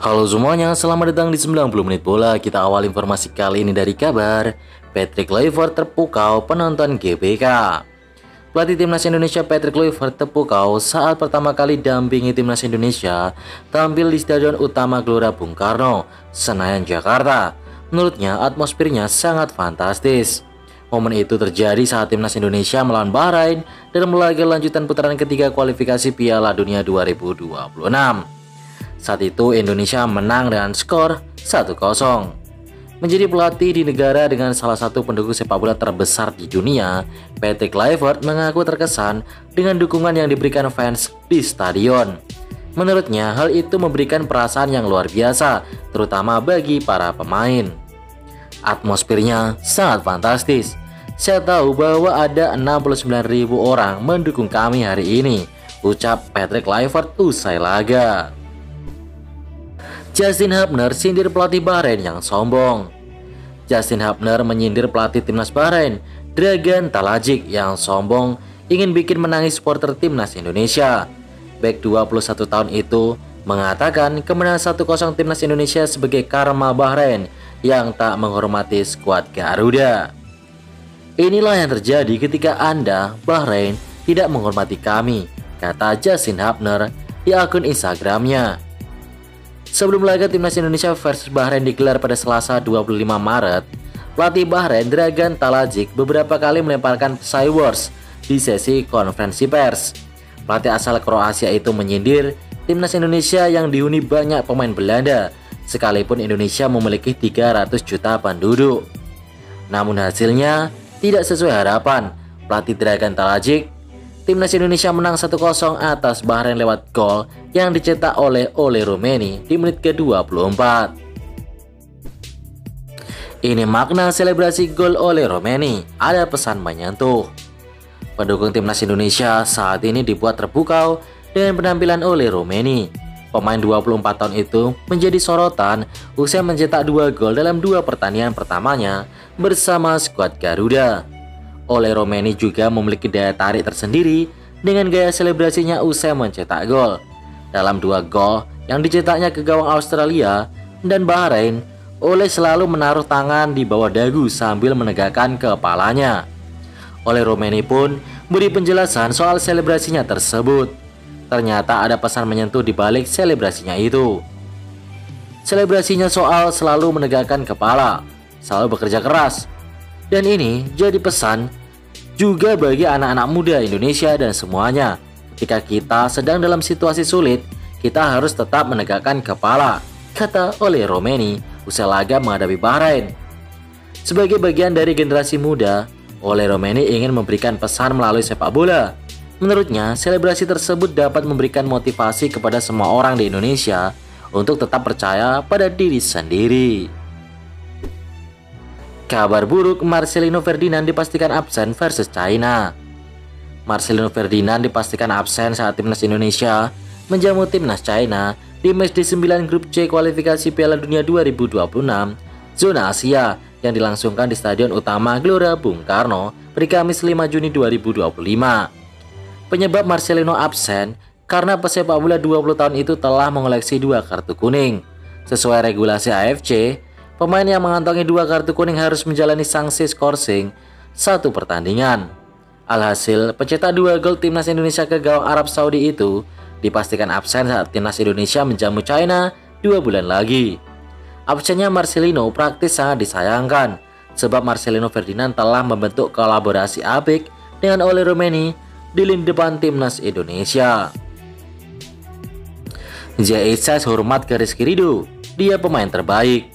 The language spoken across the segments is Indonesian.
Halo semuanya, selamat datang di 90 menit bola. Kita awal informasi kali ini dari kabar Patrick Kluivert terpukau penonton GBK. Pelatih timnas Indonesia Patrick Kluivert terpukau saat pertama kali dampingi timnas Indonesia tampil di Stadion Utama Gelora Bung Karno, Senayan, Jakarta. Menurutnya atmosfernya sangat fantastis. Momen itu terjadi saat timnas Indonesia melawan Bahrain dalam laga lanjutan putaran ketiga kualifikasi Piala Dunia 2026. Saat itu Indonesia menang dengan skor 1-0. Menjadi pelatih di negara dengan salah satu pendukung sepak bola terbesar di dunia, Patrick Kluivert mengaku terkesan dengan dukungan yang diberikan fans di stadion. Menurutnya, hal itu memberikan perasaan yang luar biasa, terutama bagi para pemain. Atmosfernya sangat fantastis. Saya tahu bahwa ada 69.000 orang mendukung kami hari ini, ucap Patrick Kluivert usai laga. Justin Hubner sindir pelatih Bahrain yang sombong. Justin Hubner menyindir pelatih timnas Bahrain, Dragan Talajic, yang sombong ingin bikin menangis supporter timnas Indonesia. Bek 21 tahun itu mengatakan kemenangan 1-0 timnas Indonesia sebagai karma Bahrain yang tak menghormati skuad Garuda. Inilah yang terjadi ketika Anda, Bahrain, tidak menghormati kami, kata Justin Hubner di akun Instagramnya. Sebelum laga timnas Indonesia versus Bahrain digelar pada Selasa 25 Maret, pelatih Bahrain Dragan Talajic beberapa kali melemparkan skywars di sesi konferensi pers. Pelatih asal Kroasia itu menyindir timnas Indonesia yang dihuni banyak pemain Belanda, sekalipun Indonesia memiliki 300 juta penduduk. Namun hasilnya tidak sesuai harapan. Pelatih Dragan Talajic, timnas Indonesia menang 1-0 atas Bahrain lewat gol yang dicetak oleh Ole Roumanie di menit ke-24. Ini makna selebrasi gol Ole Roumanie, ada pesan menyentuh. Pendukung timnas Indonesia saat ini dibuat terpukau dengan penampilan Ole Roumanie. Pemain 24 tahun itu menjadi sorotan usai mencetak 2 gol dalam 2 pertandingan pertamanya bersama skuad Garuda. Ole Roumanie juga memiliki daya tarik tersendiri dengan gaya selebrasinya usai mencetak gol. Dalam 2 gol yang dicetaknya ke gawang Australia dan Bahrain, Ole selalu menaruh tangan di bawah dagu sambil menegakkan kepalanya. Ole Roumanie pun beri penjelasan soal selebrasinya tersebut. Ternyata ada pesan menyentuh di balik selebrasinya itu. Selebrasinya soal selalu menegakkan kepala, selalu bekerja keras. Dan ini jadi pesan juga bagi anak-anak muda Indonesia dan semuanya. Ketika kita sedang dalam situasi sulit, kita harus tetap menegakkan kepala, kata Ole Roumanie usai laga menghadapi Bahrain. Sebagai bagian dari generasi muda, Ole Roumanie ingin memberikan pesan melalui sepak bola. Menurutnya, selebrasi tersebut dapat memberikan motivasi kepada semua orang di Indonesia untuk tetap percaya pada diri sendiri. Kabar buruk, Marcelino Ferdinand dipastikan absen versus China. Marcelino Ferdinand dipastikan absen saat timnas Indonesia menjamu timnas China di match D9 grup C kualifikasi Piala Dunia 2026 zona Asia yang dilangsungkan di Stadion Utama Gelora Bung Karno pada Kamis 5 Juni 2025. Penyebab Marcelino absen karena pesepak bola 20 tahun itu telah mengoleksi 2 kartu kuning. Sesuai regulasi AFC, pemain yang mengantongi 2 kartu kuning harus menjalani sanksi skorsing 1 pertandingan. Alhasil, pencetak 2 gol timnas Indonesia ke gawang Arab Saudi itu dipastikan absen saat timnas Indonesia menjamu China 2 bulan lagi. Absennya Marcelino praktis sangat disayangkan, sebab Marcelino Ferdinand telah membentuk kolaborasi apik dengan Ole Roumanie di lini depan timnas Indonesia. JS hormat ke Rizky Ridho, dia pemain terbaik.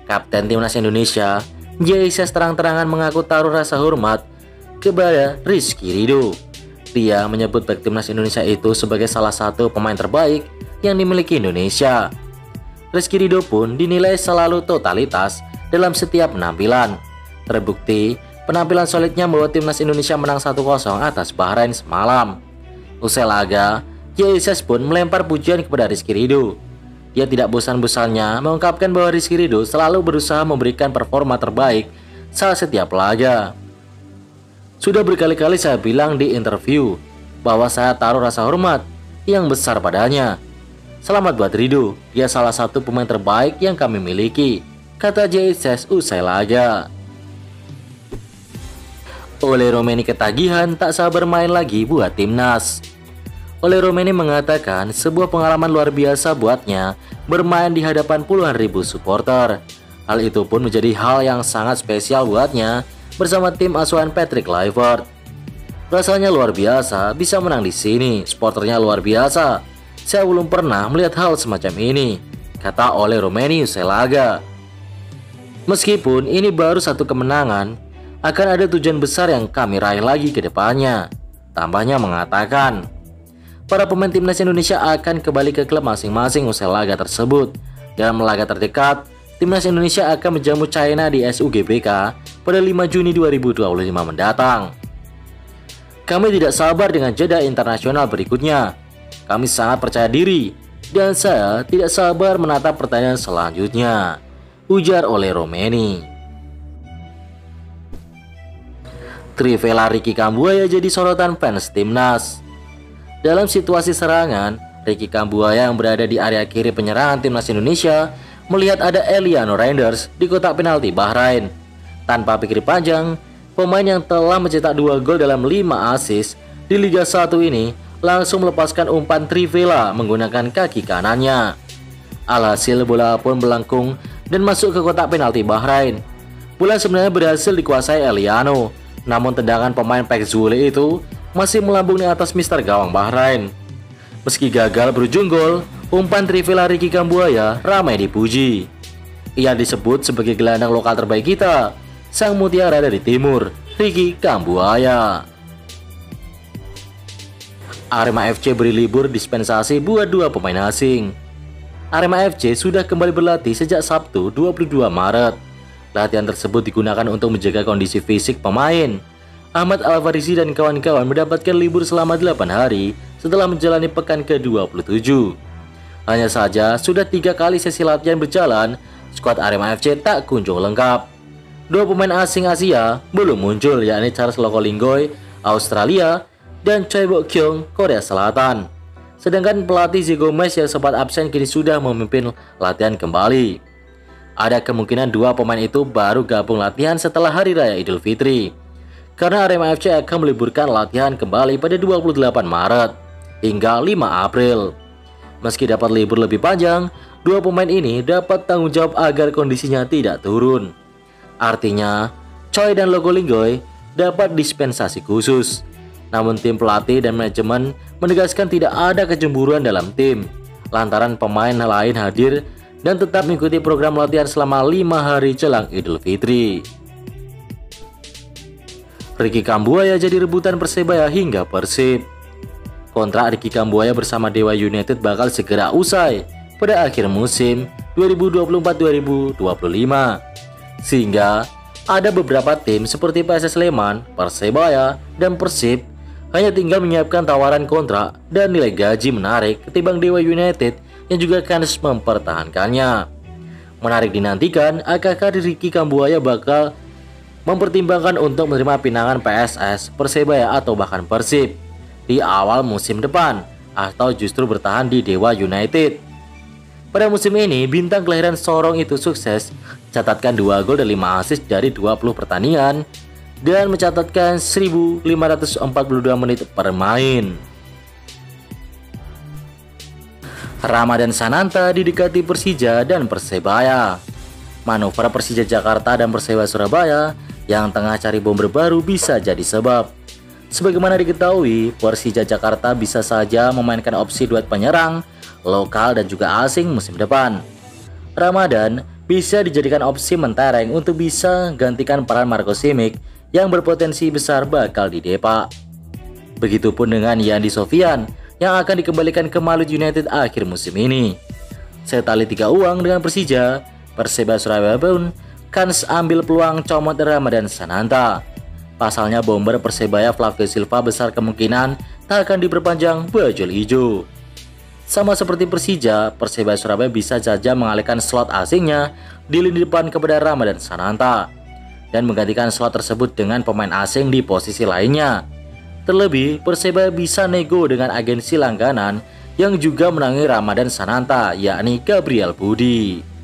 Kapten timnas Indonesia, JS terang-terangan mengaku taruh rasa hormat kepada Rizky Ridho. Dia menyebut bek timnas Indonesia itu sebagai salah satu pemain terbaik yang dimiliki Indonesia. Rizky Ridho pun dinilai selalu totalitas dalam setiap penampilan. Terbukti, penampilan solidnya membawa timnas Indonesia menang 1-0 atas Bahrain semalam. Usai laga, JS pun melempar pujian kepada Rizky Ridho. Dia tidak bosan-bosannya mengungkapkan bahwa Rizky Ridho selalu berusaha memberikan performa terbaik saat setiap laga. Sudah berkali-kali saya bilang di interview bahwa saya taruh rasa hormat yang besar padanya. "Selamat buat Rido, dia salah satu pemain terbaik yang kami miliki," kata Jesus usai laga. Ole Romeni ketagihan tak sabar main lagi buat timnas. Ole Romeni mengatakan sebuah pengalaman luar biasa buatnya bermain di hadapan puluhan ribu supporter. Hal itu pun menjadi hal yang sangat spesial buatnya bersama tim asuhan Patrick Kluivert. "Rasanya luar biasa bisa menang di sini, supporternya luar biasa. Saya belum pernah melihat hal semacam ini," kata Ole Romeni usai laga. "Meskipun ini baru satu kemenangan, akan ada tujuan besar yang kami raih lagi ke depannya," tambahnya mengatakan. Para pemain timnas Indonesia akan kembali ke klub masing-masing usai laga tersebut. Dalam laga terdekat, timnas Indonesia akan menjamu China di SUGBK pada 5 Juni 2025 mendatang. "Kami tidak sabar dengan jeda internasional berikutnya. Kami sangat percaya diri dan saya tidak sabar menatap pertandingan selanjutnya," ujar Ole Romeni. Trivela Ricky Kambuaya jadi sorotan fans timnas. Dalam situasi serangan, Ricky Kambuaya yang berada di area kiri penyerangan timnas Indonesia melihat ada Eliano Reinders di kotak penalti Bahrain. Tanpa pikir panjang, pemain yang telah mencetak 2 gol dalam 5 assist di Liga 1 ini langsung melepaskan umpan Trivela menggunakan kaki kanannya. Alhasil bola pun melengkung dan masuk ke kotak penalti Bahrain. Bola sebenarnya berhasil dikuasai Eliano, namun tendangan pemain Pek Zule itu masih melambung di atas mister gawang Bahrain. Meski gagal berujung gol, umpan Trivela Ricky Kambuaya ramai dipuji. Ia disebut sebagai gelandang lokal terbaik kita, sang mutiara dari timur, Ricky Kambuaya. Arema FC beri libur dispensasi buat 2 pemain asing. Arema FC sudah kembali berlatih sejak Sabtu 22 Maret. Latihan tersebut digunakan untuk menjaga kondisi fisik pemain. Ahmad Al-Farisi dan kawan-kawan mendapatkan libur selama 8 hari setelah menjalani pekan ke-27. Hanya saja, sudah 3 kali sesi latihan berjalan, skuad Arema FC tak kunjung lengkap. 2 pemain asing Asia belum muncul, yakni Charles Lokolinggoy, Australia, dan Choi Bok Kyung, Korea Selatan. Sedangkan pelatih Zico Gomez yang sempat absen kini sudah memimpin latihan kembali. Ada kemungkinan 2 pemain itu baru gabung latihan setelah Hari Raya Idul Fitri, karena Arema FC akan meliburkan latihan kembali pada 28 Maret hingga 5 April. Meski dapat libur lebih panjang, 2 pemain ini dapat tanggung jawab agar kondisinya tidak turun. Artinya, Choi dan Lokolinggoy dapat dispensasi khusus. Namun tim pelatih dan manajemen menegaskan tidak ada kecemburuan dalam tim, lantaran pemain lain hadir dan tetap mengikuti program latihan selama 5 hari jelang Idul Fitri. Ricky Kambuaya jadi rebutan Persebaya hingga Persib. Kontrak Ricky Kambuaya bersama Dewa United bakal segera usai pada akhir musim 2024-2025. Sehingga ada beberapa tim seperti PSS Sleman, Persebaya, dan Persib hanya tinggal menyiapkan tawaran kontrak dan nilai gaji menarik ketimbang Dewa United yang juga akan mempertahankannya. Menarik dinantikan, apakah Ricky Kambuaya bakal mempertimbangkan untuk menerima pinangan PSS, Persebaya, atau bahkan Persib di awal musim depan, atau justru bertahan di Dewa United. Pada musim ini, bintang kelahiran Sorong itu sukses mencatatkan 2 gol dan 5 assist dari 20 pertandingan dan mencatatkan 1.542 menit per main. Ramadan Sananta didekati Persija dan Persebaya. Manuver Persija Jakarta dan Persebaya Surabaya yang tengah cari bomber baru bisa jadi sebab. Sebagaimana diketahui, Persija Jakarta bisa saja memainkan opsi duet penyerang lokal dan juga asing musim depan. Ramadan bisa dijadikan opsi mentereng untuk bisa gantikan peran Marco Simic yang berpotensi besar bakal didepak. Begitupun dengan Yandi Sofian yang akan dikembalikan ke Malut United akhir musim ini. Setali 3 uang dengan Persija, Persebaya Surabaya pun kans ambil peluang comot Ramadan Sananta. Pasalnya bomber Persebaya Flavio Silva besar kemungkinan tak akan diperpanjang bajul hijau. Sama seperti Persija, Persebaya Surabaya bisa saja mengalihkan slot asingnya di lini depan kepada Ramadan Sananta dan menggantikan slot tersebut dengan pemain asing di posisi lainnya. Terlebih, Persebaya bisa nego dengan agensi langganan yang juga menangani Ramadan Sananta, yakni Gabriel Budi.